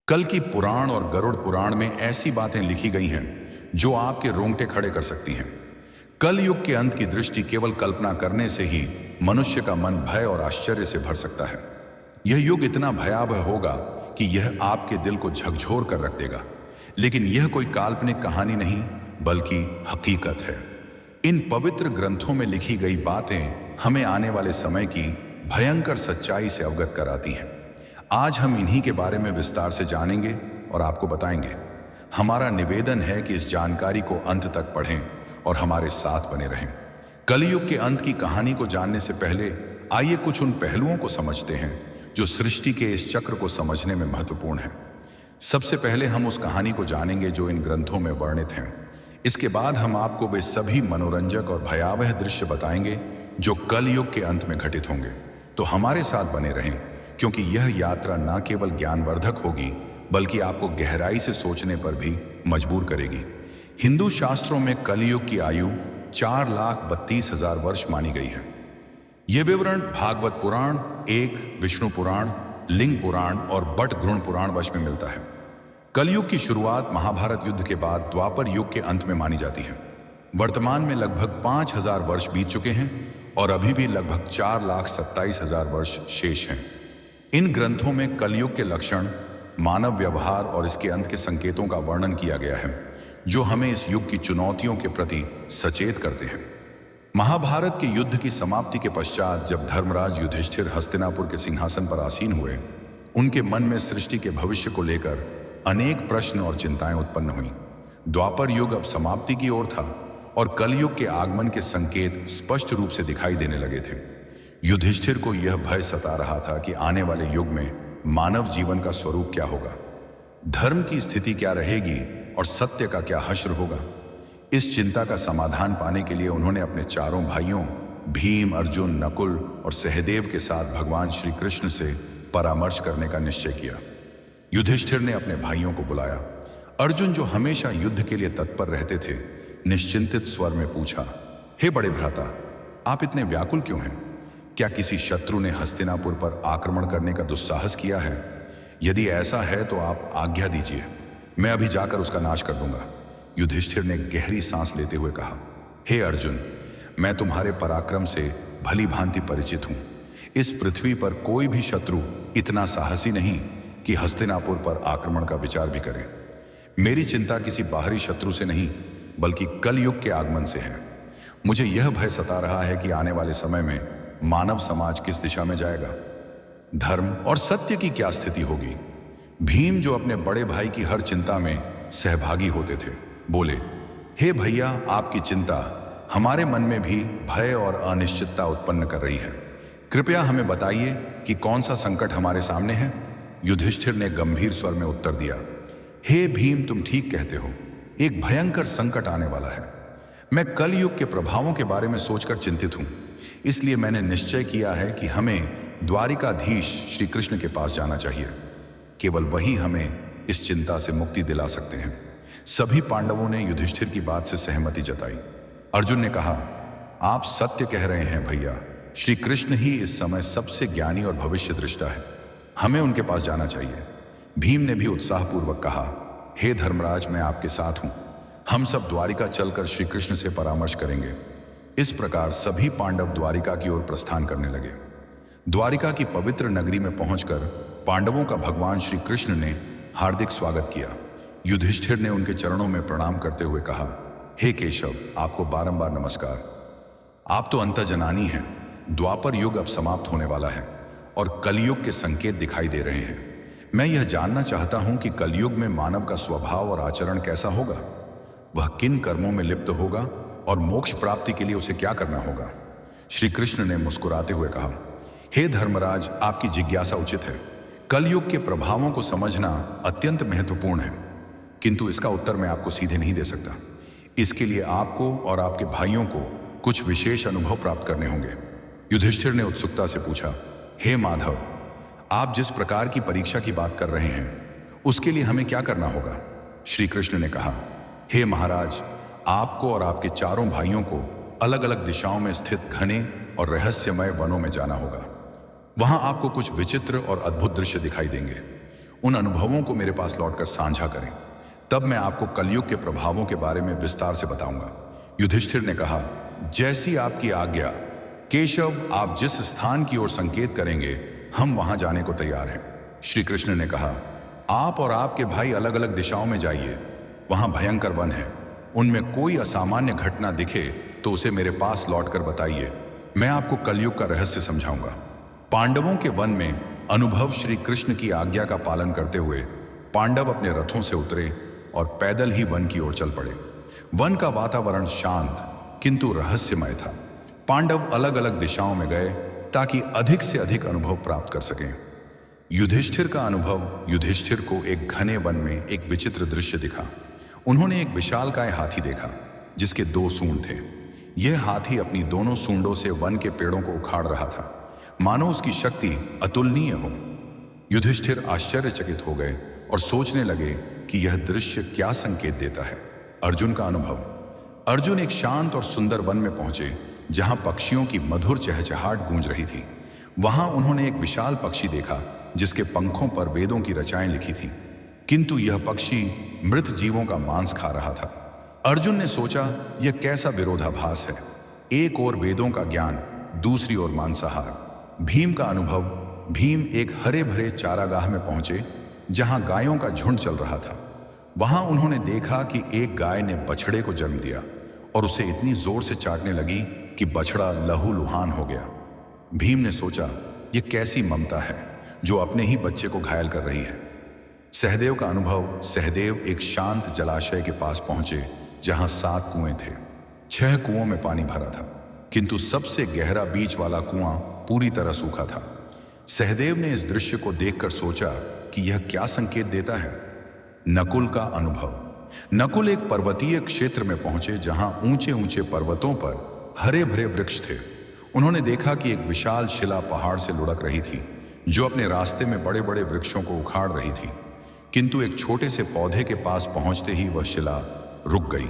कल की पुराण और गरुड़ पुराण में ऐसी बातें लिखी गई हैं जो आपके रोंगटे खड़े कर सकती हैं। कल युग के अंत की दृष्टि केवल कल्पना करने से ही मनुष्य का मन भय और आश्चर्य से भर सकता है। यह युग इतना भयावह होगा कि यह आपके दिल को झकझोर कर रख देगा। लेकिन यह कोई काल्पनिक कहानी नहीं बल्कि हकीकत है। इन पवित्र ग्रंथों में लिखी गई बातें हमें आने वाले समय की भयंकर सच्चाई से अवगत कराती हैं। आज हम इन्हीं के बारे में विस्तार से जानेंगे और आपको बताएंगे। हमारा निवेदन है कि इस जानकारी को अंत तक पढ़ें और हमारे साथ बने रहें। कलयुग के अंत की कहानी को जानने से पहले आइए कुछ उन पहलुओं को समझते हैं जो सृष्टि के इस चक्र को समझने में महत्वपूर्ण है। सबसे पहले हम उस कहानी को जानेंगे जो इन ग्रंथों में वर्णित हैं। इसके बाद हम आपको वे सभी मनोरंजक और भयावह दृश्य बताएंगे जो कलयुग के अंत में घटित होंगे। तो हमारे साथ बने रहें, क्योंकि यह यात्रा न केवल ज्ञानवर्धक होगी बल्कि आपको गहराई से सोचने पर भी मजबूर करेगी। हिंदू शास्त्रों में कलयुग की आयु 4,32,000 वर्ष मानी गई है। यह विवरण भागवत पुराण, एक विष्णु पुराण, लिंग पुराण और बट घृण पुराण वश में मिलता है। कलयुग की शुरुआत महाभारत युद्ध के बाद द्वापर युग के अंत में मानी जाती है। वर्तमान में लगभग 5,000 वर्ष बीत चुके हैं और अभी भी लगभग 4,27,000 वर्ष शेष हैं। इन ग्रंथों में कलयुग के लक्षण, मानव व्यवहार और इसके अंत के संकेतों का वर्णन किया गया है जो हमें इस युग की चुनौतियों के प्रति सचेत करते हैं। महाभारत के युद्ध की समाप्ति के पश्चात जब धर्मराज युधिष्ठिर हस्तिनापुर के सिंहासन पर आसीन हुए, उनके मन में सृष्टि के भविष्य को लेकर अनेक प्रश्न और चिंताएं उत्पन्न हुई। द्वापर युग अब समाप्ति की ओर था और कलयुग के आगमन के संकेत स्पष्ट रूप से दिखाई देने लगे थे। युधिष्ठिर को यह भय सता रहा था कि आने वाले युग में मानव जीवन का स्वरूप क्या होगा, धर्म की स्थिति क्या रहेगी और सत्य का क्या हश्र होगा। इस चिंता का समाधान पाने के लिए उन्होंने अपने चारों भाइयों भीम, अर्जुन, नकुल और सहदेव के साथ भगवान श्री कृष्ण से परामर्श करने का निश्चय किया। युधिष्ठिर ने अपने भाइयों को बुलाया। अर्जुन, जो हमेशा युद्ध के लिए तत्पर रहते थे, निश्चिंतित स्वर में पूछा, हे बड़े भ्राता, आप इतने व्याकुल क्यों हैं? क्या किसी शत्रु ने हस्तिनापुर पर आक्रमण करने का दुस्साहस किया है? यदि ऐसा है तो आप आज्ञा दीजिए, मैं अभी जाकर उसका नाश कर दूंगा। युधिष्ठिर ने गहरी सांस लेते हुए कहा, हे अर्जुन, मैं तुम्हारे पराक्रम से भली भांति परिचित हूं। इस पृथ्वी पर कोई भी शत्रु इतना साहसी नहीं कि हस्तिनापुर पर आक्रमण का विचार भी करे। मेरी चिंता किसी बाहरी शत्रु से नहीं बल्कि कलयुग के आगमन से है। मुझे यह भय सता रहा है कि आने वाले समय में मानव समाज किस दिशा में जाएगा, धर्म और सत्य की क्या स्थिति होगी। भीम, जो अपने बड़े भाई की हर चिंता में सहभागी होते थे, बोले, हे भैया, आपकी चिंता हमारे मन में भी भय और अनिश्चितता उत्पन्न कर रही है। कृपया हमें बताइए कि कौन सा संकट हमारे सामने है। युधिष्ठिर ने गंभीर स्वर में उत्तर दिया, हे भीम, तुम ठीक कहते हो, एक भयंकर संकट आने वाला है। मैं कलयुग के प्रभावों के बारे में सोचकर चिंतित हूं, इसलिए मैंने निश्चय किया है कि हमें द्वारिकाधीश श्री कृष्ण के पास जाना चाहिए। केवल वही हमें इस चिंता से मुक्ति दिला सकते हैं। सभी पांडवों ने युधिष्ठिर की बात से सहमति जताई। अर्जुन ने कहा, आप सत्य कह रहे हैं भैया, श्री कृष्ण ही इस समय सबसे ज्ञानी और भविष्य दृष्टा है, हमें उनके पास जाना चाहिए। भीम ने भी उत्साहपूर्वक कहा, हे धर्मराज, मैं आपके साथ हूं, हम सब द्वारिका चलकर श्री कृष्ण से परामर्श करेंगे। इस प्रकार सभी पांडव द्वारिका की ओर प्रस्थान करने लगे। द्वारिका की पवित्र नगरी में पहुंचकर पांडवों का भगवान श्री कृष्ण ने हार्दिक स्वागत किया। युधिष्ठिर ने उनके चरणों में प्रणाम करते हुए कहा, हे केशव, आपको बारंबार नमस्कार। आप तो अंतर्जनानी हैं। द्वापर युग अब समाप्त होने वाला है और कलयुग के संकेत दिखाई दे रहे हैं। मैं यह जानना चाहता हूं कि कलयुग में मानव का स्वभाव और आचरण कैसा होगा, वह किन कर्मों में लिप्त होगा और मोक्ष प्राप्ति के लिए उसे क्या करना होगा। श्री कृष्ण ने मुस्कुराते हुए कहा, हे धर्मराज, आपकी जिज्ञासा उचित है। कलयुग के प्रभावों को समझना अत्यंत महत्वपूर्ण है, किंतु इसका उत्तर मैं आपको सीधे नहीं दे सकता। इसके लिए आपको और आपके भाइयों को कुछ विशेष अनुभव प्राप्त करने होंगे। युधिष्ठिर ने उत्सुकता से पूछा, हे माधव, आप जिस प्रकार की परीक्षा की बात कर रहे हैं उसके लिए हमें क्या करना होगा? श्री कृष्ण ने कहा, हे महाराज, आपको और आपके चारों भाइयों को अलग अलग दिशाओं में स्थित घने और रहस्यमय वनों में जाना होगा। वहां आपको कुछ विचित्र और अद्भुत दृश्य दिखाई देंगे। उन अनुभवों को मेरे पास लौटकर साझा करें। तब मैं आपको कलयुग के प्रभावों के बारे में विस्तार से बताऊंगा। युधिष्ठिर ने कहा, जैसी आपकी आज्ञा। केशव, आप जिस स्थान की ओर संकेत करेंगे हम वहां जाने को तैयार हैं। श्री कृष्ण ने कहा, आप और आपके भाई अलग अलग दिशाओं में जाइए। वहां भयंकर वन है, उनमें कोई असामान्य घटना दिखे तो उसे मेरे पास लौटकर बताइए। मैं आपको कलयुग का रहस्य समझाऊंगा। पांडवों के वन में अनुभव श्री कृष्ण की आज्ञा का पालन करते हुए पांडव अपने रथों से उतरे और पैदल ही वन की ओर चल पड़े। वन का वातावरण शांत किंतु रहस्यमय था। पांडव अलग अलग दिशाओं में गए ताकि अधिक से अधिक अनुभव प्राप्त कर सकें। युधिष्ठिर का अनुभव। युधिष्ठिर को एक घने वन में एक विचित्र दृश्य दिखा। उन्होंने एक विशालकाय हाथी देखा जिसके 2 सूंड थे। यह हाथी अपनी दोनों सूंडों से वन के पेड़ों को उखाड़ रहा था, मानो उसकी शक्ति अतुलनीय हो। युधिष्ठिर आश्चर्यचकित हो गए और सोचने लगे कि यह दृश्य क्या संकेत देता है। अर्जुन का अनुभव। अर्जुन एक शांत और सुंदर वन में पहुंचे जहां पक्षियों की मधुर चहचहाट गूंज रही थी। वहां उन्होंने एक विशाल पक्षी देखा जिसके पंखों पर वेदों की रचाएं लिखी थीं, किंतु यह पक्षी मृत जीवों का मांस खा रहा था। अर्जुन ने सोचा, यह कैसा विरोधाभास है। एक ओर वेदों का ज्ञान, दूसरी ओर मांसाहार। भीम का अनुभव। भीम एक हरे भरे चारागाह में पहुंचे जहां गायों का झुंड चल रहा था। वहां उन्होंने देखा कि एक गाय ने बछड़े को जन्म दिया और उसे इतनी जोर से चाटने लगी कि बछड़ा लहूलुहान हो गया। भीम ने सोचा, यह कैसी ममता है जो अपने ही बच्चे को घायल कर रही है। सहदेव का अनुभव। सहदेव एक शांत जलाशय के पास पहुंचे जहां 7 कुएं थे। 6 कुओं में पानी भरा था, किंतु सबसे गहरा बीच वाला कुआं पूरी तरह सूखा था। सहदेव ने इस दृश्य को देखकर सोचा कि यह क्या संकेत देता है। नकुल का अनुभव। नकुल एक पर्वतीय क्षेत्र में पहुंचे जहां ऊंचे ऊंचे पर्वतों पर हरे भरे वृक्ष थे। उन्होंने देखा कि एक विशाल शिला पहाड़ से लुढ़क रही थी जो अपने रास्ते में बड़े बड़े वृक्षों को उखाड़ रही थी, किंतु एक छोटे से पौधे के पास पहुंचते ही वह शिला रुक गई।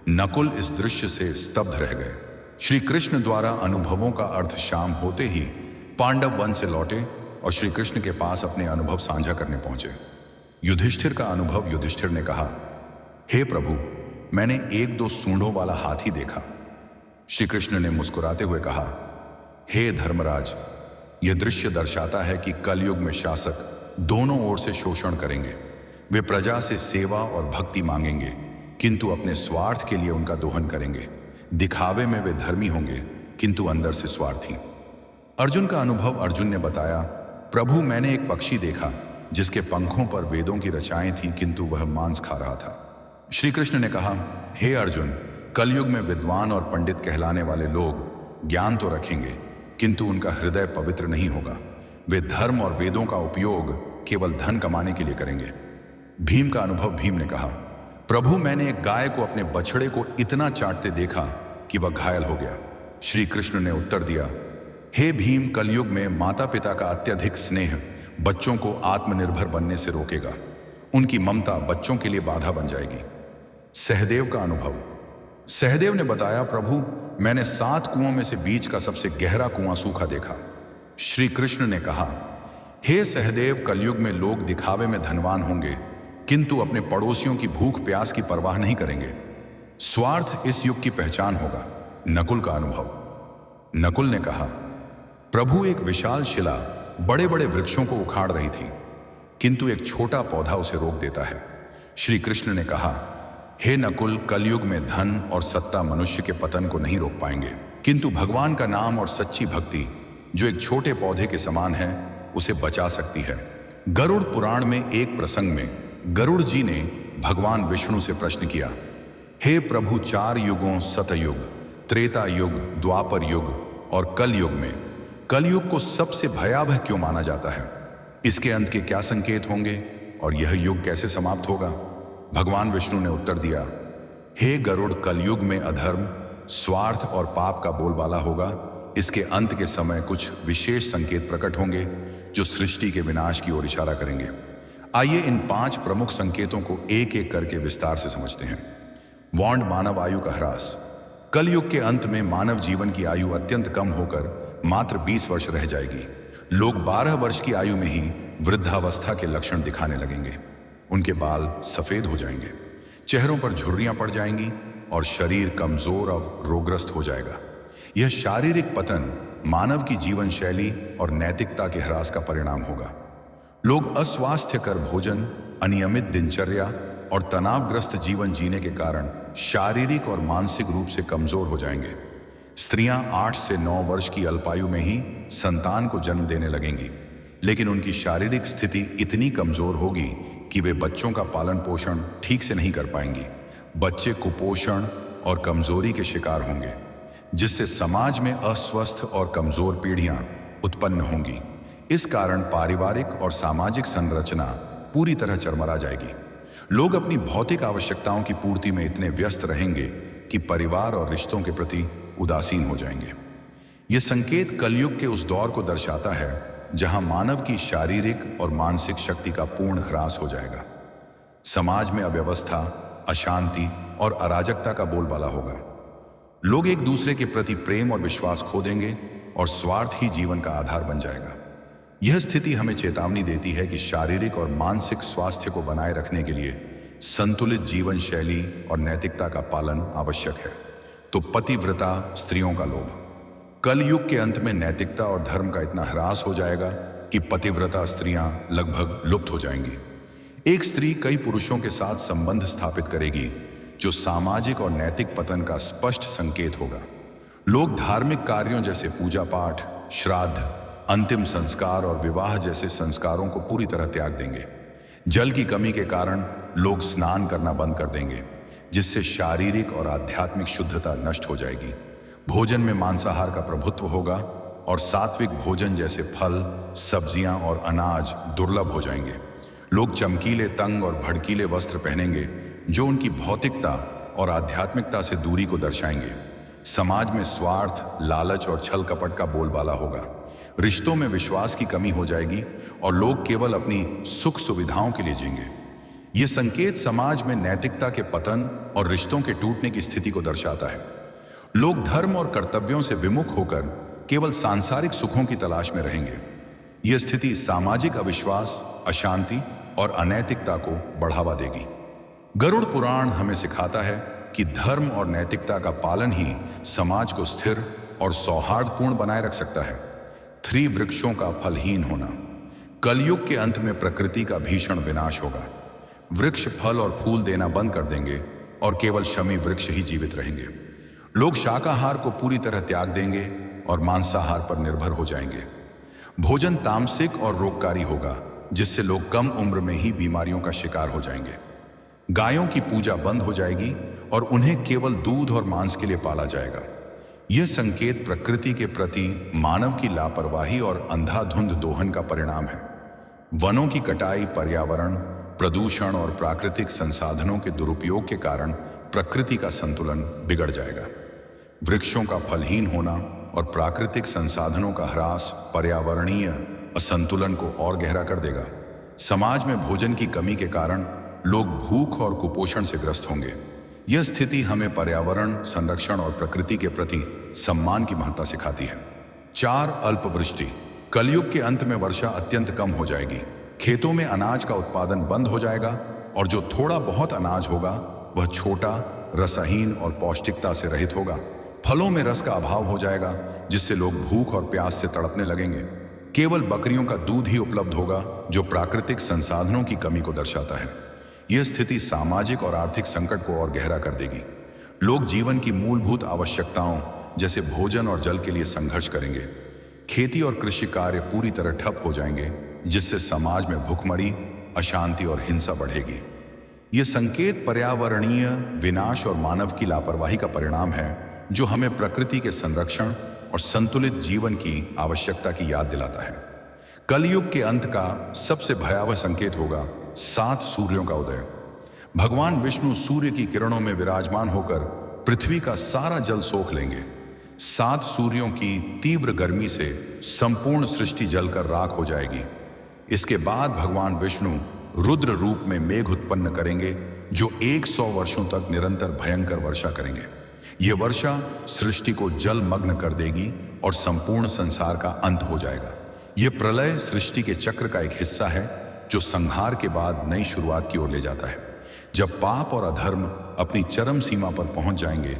नकुल इस दृश्य से स्तब्ध रह गए। श्री कृष्ण द्वारा अनुभवों का अर्थ शाम होते ही पांडव वन से लौटे और श्री कृष्ण के पास अपने अनुभव साझा करने पहुंचे। युधिष्ठिर का अनुभव। युधिष्ठिर ने कहा, हे प्रभु, मैंने 1-2 सूंडों वाला हाथी देखा। श्री कृष्ण ने मुस्कुराते हुए कहा, हे धर्मराज, यह दृश्य दर्शाता है कि कलयुग में शासक दोनों ओर से शोषण करेंगे। वे प्रजा से सेवा और भक्ति मांगेंगे, किंतु अपने स्वार्थ के लिए उनका दोहन करेंगे। दिखावे में वे धर्मी होंगे, किंतु अंदर से स्वार्थी। अर्जुन का अनुभव। अर्जुन ने बताया, प्रभु, मैंने एक पक्षी देखा जिसके पंखों पर वेदों की रचाएं थीं, किंतु वह मांस खा रहा था। श्री कृष्ण ने कहा, हे अर्जुन, कलयुग में विद्वान और पंडित कहलाने वाले लोग ज्ञान तो रखेंगे, किंतु उनका हृदय पवित्र नहीं होगा। वे धर्म और वेदों का उपयोग केवल धन कमाने के लिए करेंगे। भीम का अनुभव। भीम ने कहा, प्रभु, मैंने एक गाय को अपने बछड़े को इतना चाटते देखा कि वह घायल हो गया। श्री कृष्ण ने उत्तर दिया, हे भीम, कलयुग में माता पिता का अत्यधिक स्नेह बच्चों को आत्मनिर्भर बनने से रोकेगा। उनकी ममता बच्चों के लिए बाधा बन जाएगी। सहदेव का अनुभव। सहदेव ने बताया, प्रभु, मैंने 7 कुओं में से बीच का सबसे गहरा कुआं सूखा देखा। श्री कृष्ण ने कहा, हे सहदेव, कलयुग में लोग दिखावे में धनवान होंगे, किंतु अपने पड़ोसियों की भूख प्यास की परवाह नहीं करेंगे। स्वार्थ इस युग की पहचान होगा। नकुल का अनुभव। नकुल ने कहा, प्रभु, एक विशाल शिला बड़े बड़े वृक्षों को उखाड़ रही थी, किंतु एक छोटा पौधा उसे रोक देता है। श्री कृष्ण ने कहा, हे नकुल, कलयुग में धन और सत्ता मनुष्य के पतन को नहीं रोक पाएंगे, किंतु भगवान का नाम और सच्ची भक्ति जो एक छोटे पौधे के समान है उसे बचा सकती है। गरुड़ पुराण में एक प्रसंग में गरुड़ जी ने भगवान विष्णु से प्रश्न किया, हे प्रभु, 4 युगों सतयुग, त्रेता युग, द्वापर युग और कलयुग में कलयुग को सबसे भयावह क्यों माना जाता है? इसके अंत के क्या संकेत होंगे और यह युग कैसे समाप्त होगा? भगवान विष्णु ने उत्तर दिया, हे गरुड़, कलयुग में अधर्म, स्वार्थ और पाप का बोलबाला होगा। इसके अंत के समय कुछ विशेष संकेत प्रकट होंगे जो सृष्टि के विनाश की ओर इशारा करेंगे। आइए इन 5 प्रमुख संकेतों को एक एक करके विस्तार से समझते हैं। वॉन्ड मानव आयु का ह्रास। कलयुग के अंत में मानव जीवन की आयु अत्यंत कम होकर मात्र 20 वर्ष रह जाएगी। लोग 12 वर्ष की आयु में ही वृद्धावस्था के लक्षण दिखाने लगेंगे। उनके बाल सफेद हो जाएंगे, चेहरों पर झुर्रियां पड़ जाएंगी और शरीर कमजोर और रोगग्रस्त हो जाएगा। यह शारीरिक पतन मानव की जीवन शैली और नैतिकता के ह्रास का परिणाम होगा। लोग अस्वास्थ्यकर भोजन, अनियमित दिनचर्या और तनावग्रस्त जीवन जीने के कारण शारीरिक और मानसिक रूप से कमजोर हो जाएंगे। स्त्रियां 8 से 9 वर्ष की अल्पायु में ही संतान को जन्म देने लगेंगी, लेकिन उनकी शारीरिक स्थिति इतनी कमजोर होगी कि वे बच्चों का पालन पोषण ठीक से नहीं कर पाएंगी। बच्चे कुपोषण और कमजोरी के शिकार होंगे, जिससे समाज में अस्वस्थ और कमजोर पीढ़ियां उत्पन्न होंगी। इस कारण पारिवारिक और सामाजिक संरचना पूरी तरह चरमरा जाएगी। लोग अपनी भौतिक आवश्यकताओं की पूर्ति में इतने व्यस्त रहेंगे कि परिवार और रिश्तों के प्रति उदासीन हो जाएंगे। यह संकेत कलयुग के उस दौर को दर्शाता है जहां मानव की शारीरिक और मानसिक शक्ति का पूर्ण ह्रास हो जाएगा। समाज में अव्यवस्था, अशांति और अराजकता का बोलबाला होगा। लोग एक दूसरे के प्रति प्रेम और विश्वास खो देंगे और स्वार्थ ही जीवन का आधार बन जाएगा। यह स्थिति हमें चेतावनी देती है कि शारीरिक और मानसिक स्वास्थ्य को बनाए रखने के लिए संतुलित जीवन शैली और नैतिकता का पालन आवश्यक है। तो पतिव्रता स्त्रियों का लोभ। कल युग के अंत में नैतिकता और धर्म का इतना ह्रास हो जाएगा कि पतिव्रता स्त्रियां लगभग लुप्त हो जाएंगी। एक स्त्री कई पुरुषों के साथ संबंध स्थापित करेगी, जो सामाजिक और नैतिक पतन का स्पष्ट संकेत होगा। लोग धार्मिक कार्यों जैसे पूजा पाठ, श्राद्ध, अंतिम संस्कार और विवाह जैसे संस्कारों को पूरी तरह त्याग देंगे। जल की कमी के कारण लोग स्नान करना बंद कर देंगे, जिससे शारीरिक और आध्यात्मिक शुद्धता नष्ट हो जाएगी। भोजन में मांसाहार का प्रभुत्व होगा और सात्विक भोजन जैसे फल, सब्जियां और अनाज दुर्लभ हो जाएंगे। लोग चमकीले, तंग और भड़कीले वस्त्र पहनेंगे, जो उनकी भौतिकता और आध्यात्मिकता से दूरी को दर्शाएंगे। समाज में स्वार्थ, लालच और छल कपट का बोलबाला होगा। रिश्तों में विश्वास की कमी हो जाएगी और लोग केवल अपनी सुख सुविधाओं के लिए जीएंगे। यह संकेत समाज में नैतिकता के पतन और रिश्तों के टूटने की स्थिति को दर्शाता है। लोग धर्म और कर्तव्यों से विमुख होकर केवल सांसारिक सुखों की तलाश में रहेंगे। यह स्थिति सामाजिक अविश्वास, अशांति और अनैतिकता को बढ़ावा देगी। गरुड़ पुराण हमें सिखाता है कि धर्म और नैतिकता का पालन ही समाज को स्थिर और सौहार्दपूर्ण बनाए रख सकता है। 3 वृक्षों का फलहीन होना। कलयुग के अंत में प्रकृति का भीषण विनाश होगा। वृक्ष फल और फूल देना बंद कर देंगे और केवल शमी वृक्ष ही जीवित रहेंगे। लोग शाकाहार को पूरी तरह त्याग देंगे और मांसाहार पर निर्भर हो जाएंगे। भोजन तामसिक और रोगकारी होगा, जिससे लोग कम उम्र में ही बीमारियों का शिकार हो जाएंगे। गायों की पूजा बंद हो जाएगी और उन्हें केवल दूध और मांस के लिए पाला जाएगा। यह संकेत प्रकृति के प्रति मानव की लापरवाही और अंधाधुंध दोहन का परिणाम है। वनों की कटाई, पर्यावरण प्रदूषण और प्राकृतिक संसाधनों के दुरुपयोग के कारण प्रकृति का संतुलन बिगड़ जाएगा। वृक्षों का फलहीन होना और प्राकृतिक संसाधनों का ह्रास पर्यावरणीय असंतुलन को और गहरा कर देगा। समाज में भोजन की कमी के कारण लोग भूख और कुपोषण से ग्रस्त होंगे। यह स्थिति हमें पर्यावरण संरक्षण और प्रकृति के प्रति सम्मान की महत्ता सिखाती है। 4 अल्पवृष्टि। कलयुग के अंत में वर्षा अत्यंत कम हो जाएगी। खेतों में अनाज का उत्पादन बंद हो जाएगा और जो थोड़ा बहुत अनाज होगा वह छोटा, रसहीन और पौष्टिकता से रहित होगा। फलों में रस का अभाव हो जाएगा, जिससे लोग भूख और प्यास से तड़पने लगेंगे। केवल बकरियों का दूध ही उपलब्ध होगा, जो प्राकृतिक संसाधनों की कमी को दर्शाता है। यह स्थिति सामाजिक और आर्थिक संकट को और गहरा कर देगी। लोग जीवन की मूलभूत आवश्यकताओं जैसे भोजन और जल के लिए संघर्ष करेंगे। खेती और कृषि कार्य पूरी तरह ठप हो जाएंगे, जिससे समाज में भुखमरी, अशांति और हिंसा बढ़ेगी। यह संकेत पर्यावरणीय विनाश और मानव की लापरवाही का परिणाम है, जो हमें प्रकृति के संरक्षण और संतुलित जीवन की आवश्यकता की याद दिलाता है। कलयुग के अंत का सबसे भयावह संकेत होगा 7 सूर्यों का उदय। भगवान विष्णु सूर्य की किरणों में विराजमान होकर पृथ्वी का सारा जल सोख लेंगे। 7 सूर्यों की तीव्र गर्मी से संपूर्ण सृष्टि जलकर राख हो जाएगी। इसके बाद भगवान विष्णु रुद्र रूप में मेघ उत्पन्न करेंगे, जो 100 वर्षों तक निरंतर भयंकर वर्षा करेंगे। यह वर्षा सृष्टि को जलमग्न कर देगी और संपूर्ण संसार का अंत हो जाएगा। यह प्रलय सृष्टि के चक्र का एक हिस्सा है जो संहार के बाद नई शुरुआत की ओर ले जाता है। जब पाप और अधर्म अपनी चरम सीमा पर पहुंच जाएंगे,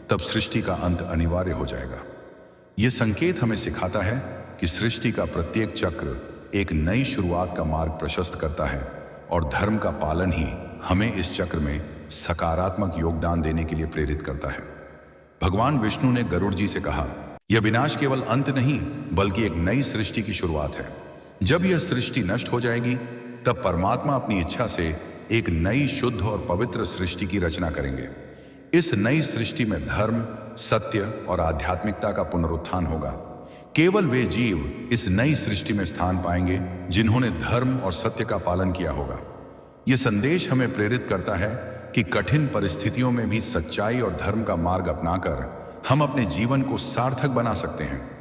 तब सृष्टि का अंत अनिवार्य हो जाएगा। यह संकेत हमें सिखाता है कि सृष्टि का प्रत्येक चक्र एक नई शुरुआत का मार्ग प्रशस्त करता है और धर्म का पालन ही हमें इस चक्र में सकारात्मक योगदान देने के लिए प्रेरित करता है। भगवान विष्णु ने गरुड़ जी से कहा, यह विनाश केवल अंत नहीं बल्कि एक नई सृष्टि की शुरुआत है। जब यह सृष्टि नष्ट हो जाएगी, तब परमात्मा अपनी इच्छा से एक नई शुद्ध और पवित्र सृष्टि की रचना करेंगे। इस नई सृष्टि में धर्म, सत्य और आध्यात्मिकता का पुनरुत्थान होगा। केवल वे जीव इस नई सृष्टि में स्थान पाएंगे जिन्होंने धर्म और सत्य का पालन किया होगा। यह संदेश हमें प्रेरित करता है कि कठिन परिस्थितियों में भी सच्चाई और धर्म का मार्ग अपनाकर हम अपने जीवन को सार्थक बना सकते हैं।